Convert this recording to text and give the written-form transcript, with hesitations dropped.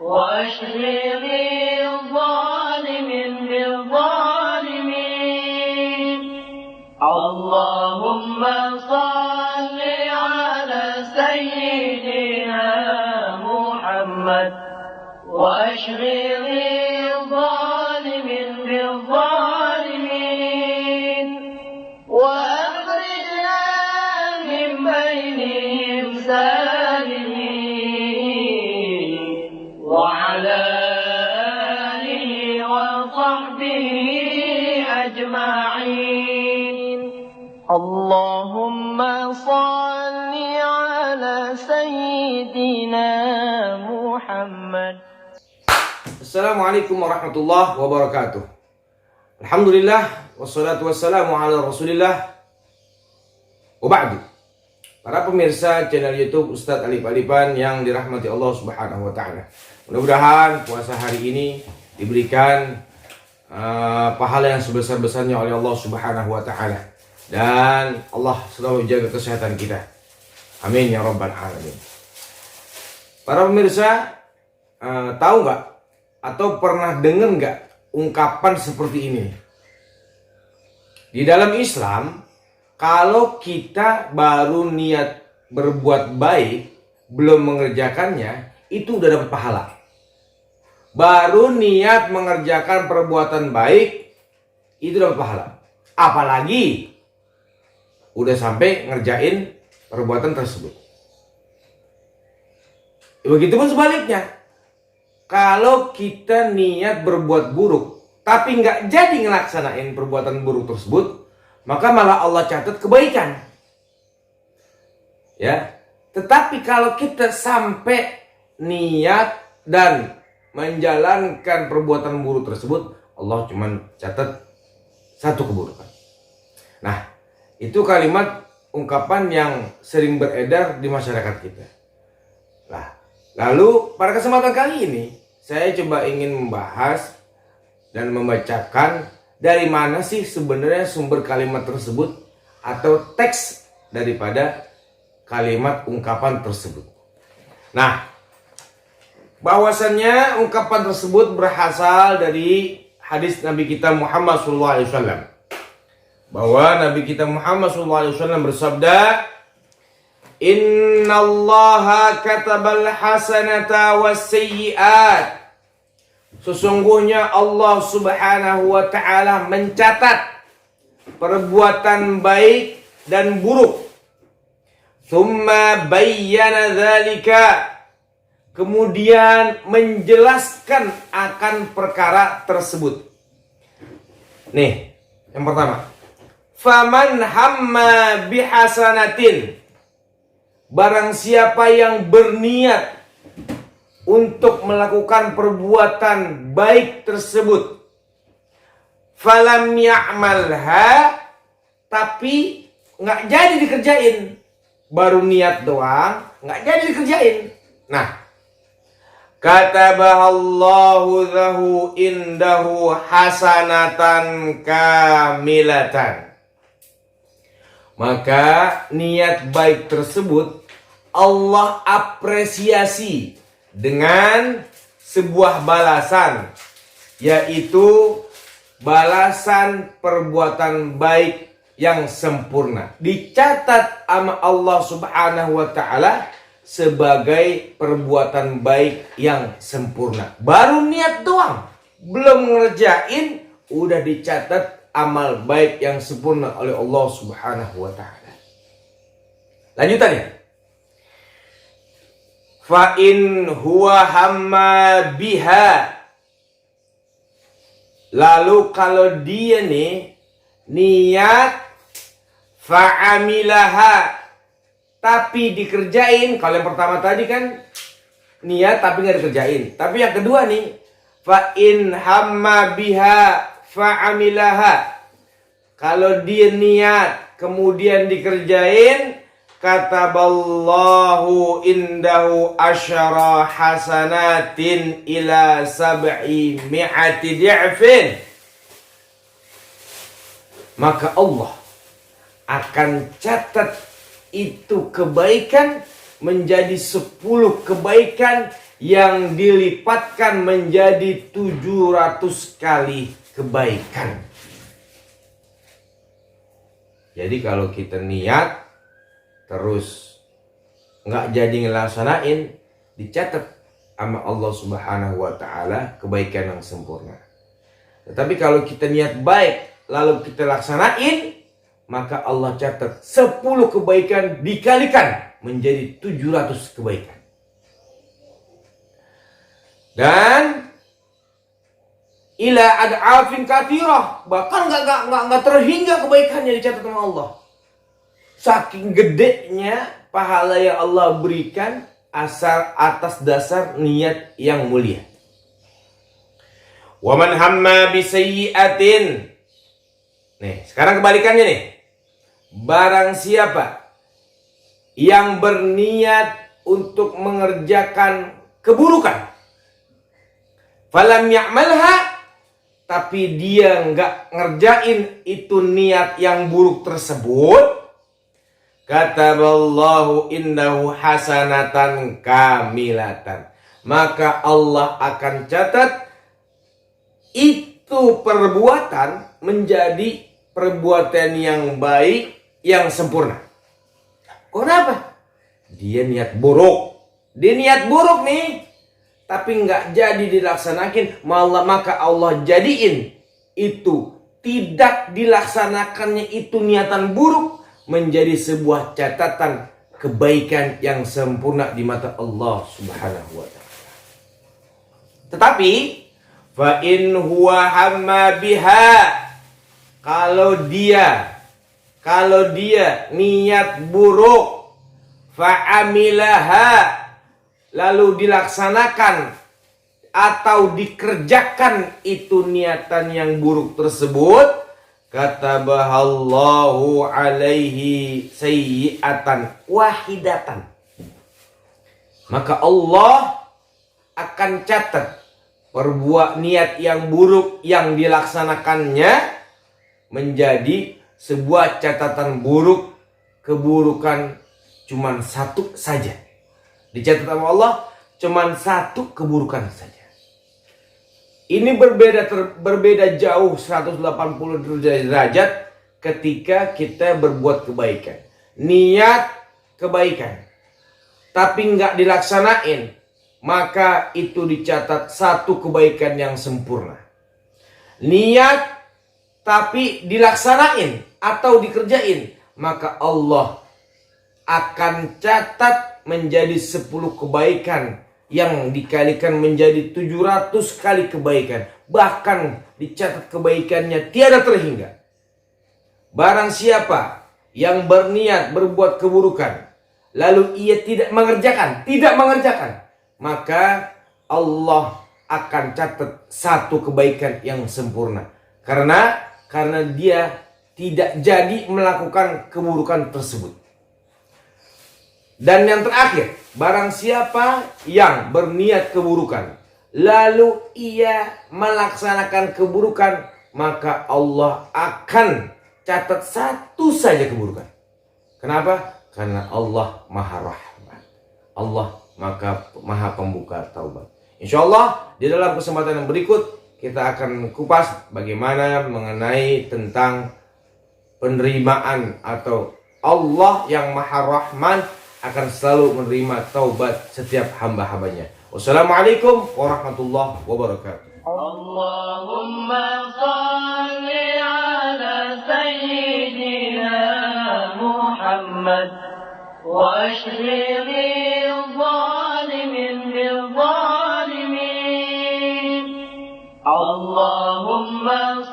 وأشغل الظالم بالظالمين. اللهم صل على سيدنا محمد وأشغل الظالم بالظالمين وأخرجنا من بينهم سالمين وعلى آله وصحبه أجمعين. اللهم صل على سيدنا محمد. Assalamualaikum warahmatullahi wabarakatuh. Alhamdulillah wassalatu wassalamu ala Rasulillah. Wa ba'du. Para pemirsa channel YouTube Ustadz Alif Alifan yang dirahmati Allah Subhanahu wa taala. Mudah-mudahan puasa hari ini diberikan pahala yang sebesar-besarnya oleh Allah Subhanahu wa taala, dan Allah selalu jaga kesehatan kita. Amin ya rabbal alamin. Para pemirsa, tahu nggak atau pernah dengar nggak ungkapan seperti ini? Di dalam Islam, kalau kita baru niat berbuat baik, belum mengerjakannya, itu udah dapat pahala. Baru niat mengerjakan perbuatan baik, itu dapat pahala. Apalagi udah sampai ngerjain perbuatan tersebut. Begitupun sebaliknya. Kalau kita niat berbuat buruk, tapi nggak jadi ngelaksanain perbuatan buruk tersebut, maka malah Allah catat kebaikan. Ya, tetapi kalau kita sampai niat dan menjalankan perbuatan buruk tersebut, Allah cuma catat satu keburukan. Nah, itu kalimat ungkapan yang sering beredar di masyarakat kita. Nah, lalu pada kesempatan kali ini saya coba ingin membahas dan membacakan dari mana sih sebenarnya sumber kalimat tersebut atau teks daripada kalimat ungkapan tersebut. Nah, bahwasannya ungkapan tersebut berasal dari hadis Nabi kita Muhammad SAW. Bahwa Nabi kita Muhammad SAW bersabda, Innallaha katabal hasanata wassayyi'at. Sesungguhnya Allah Subhanahu wa taala mencatat perbuatan baik dan buruk. Tsumma bayyana dzalika. Kemudian menjelaskan akan perkara tersebut. Nih, yang pertama. Faman hamma bihasanatin. Barang siapa yang berniat untuk melakukan perbuatan baik tersebut, falam ya'malha, tapi nggak jadi dikerjain, baru niat doang, nggak jadi dikerjain. Nah, katabahallahu lahu indahu hasanatan kamilatan. Maka niat baik tersebut Allah apresiasi dengan sebuah balasan, yaitu balasan perbuatan baik yang sempurna. Dicatat sama Allah Subhanahu wa taala sebagai perbuatan baik yang sempurna. Baru niat doang, belum ngerjain, udah dicatat amal baik yang sempurna oleh Allah Subhanahu wa taala. Lanjutannya. Fa in huwa hamma biha. Lalu kalau dia nih niat fa'amilaha, tapi dikerjain. Kalau yang pertama tadi kan niat tapi nggak dikerjain. Tapi yang kedua nih, fa in hamma biha fa'amilaha. Kalau dia niat kemudian dikerjain, kataballahu indahu asyara hasanatin ila sab'i mi'ati di'fin. Maka Allah akan catat itu kebaikan menjadi 10 kebaikan yang dilipatkan menjadi 700 kali kebaikan. Jadi kalau kita niat terus nggak jadi ngelaksanain, dicatat sama Allah Subhanahu wa Ta'ala kebaikan yang sempurna. Tetapi kalau kita niat baik lalu kita laksanain, maka Allah catat 10 kebaikan dikalikan menjadi 700 kebaikan. Dan ila ad'afin kathirah, bahkan nggak terhingga kebaikannya dicatat sama Allah. Saking gedenya pahala yang Allah berikan asal atas dasar niat yang mulia. Wa man hamma bisayyi'atin. Nih, sekarang kebalikannya nih. Barang siapa yang berniat untuk mengerjakan keburukan, falam ya'malha, tapi dia nggak ngerjain itu niat yang buruk tersebut, kataballahu innahu hasanatan kamilatan, maka Allah akan catat itu perbuatan menjadi perbuatan yang baik yang sempurna. Kenapa? Dia niat buruk. Dia niat buruk nih, tapi nggak jadi dilaksanakan, malah maka Allah jadiin itu tidak dilaksanakannya itu niatan buruk menjadi sebuah catatan kebaikan yang sempurna di mata Allah Subhanahu wa Ta'ala. Tetapi fa in huwa hamma biha, kalau dia niat buruk, fa'amilaha, lalu dilaksanakan atau dikerjakan itu niatan yang buruk tersebut, katabahallahu alaihi sayyi'atan wahidatan, maka Allah akan catat niat yang buruk yang dilaksanakannya menjadi sebuah catatan buruk, keburukan cuman satu saja. Dicatat sama Allah cuman satu keburukan saja. Ini berbeda jauh 180 derajat ketika kita berbuat kebaikan. Niat kebaikan tapi nggak dilaksanain, maka itu dicatat satu kebaikan yang sempurna. Niat tapi dilaksanain atau dikerjain, maka Allah akan catat menjadi 10 kebaikan yang dikalikan menjadi 700 kali kebaikan. Bahkan dicatat kebaikannya tiada terhingga. Barang siapa yang berniat berbuat keburukan, lalu ia tidak mengerjakan, maka Allah akan catat satu kebaikan yang sempurna. Karena dia tidak jadi melakukan keburukan tersebut. Dan yang terakhir, barang siapa yang berniat keburukan, lalu ia melaksanakan keburukan, maka Allah akan catat satu saja keburukan. Kenapa? Karena Allah Maha Rahman. Allah Maha Pembuka Taubat. Insya Allah di dalam kesempatan yang berikut kita akan kupas bagaimana mengenai tentang penerimaan atau Allah yang Maha Rahman akan selalu menerima taubat setiap hamba-hambanya. Wassalamualaikum warahmatullahi wabarakatuh. Allahumma salli ala sayyidina Muhammad wa ashhiri zalimin bil zalimin. Allahumma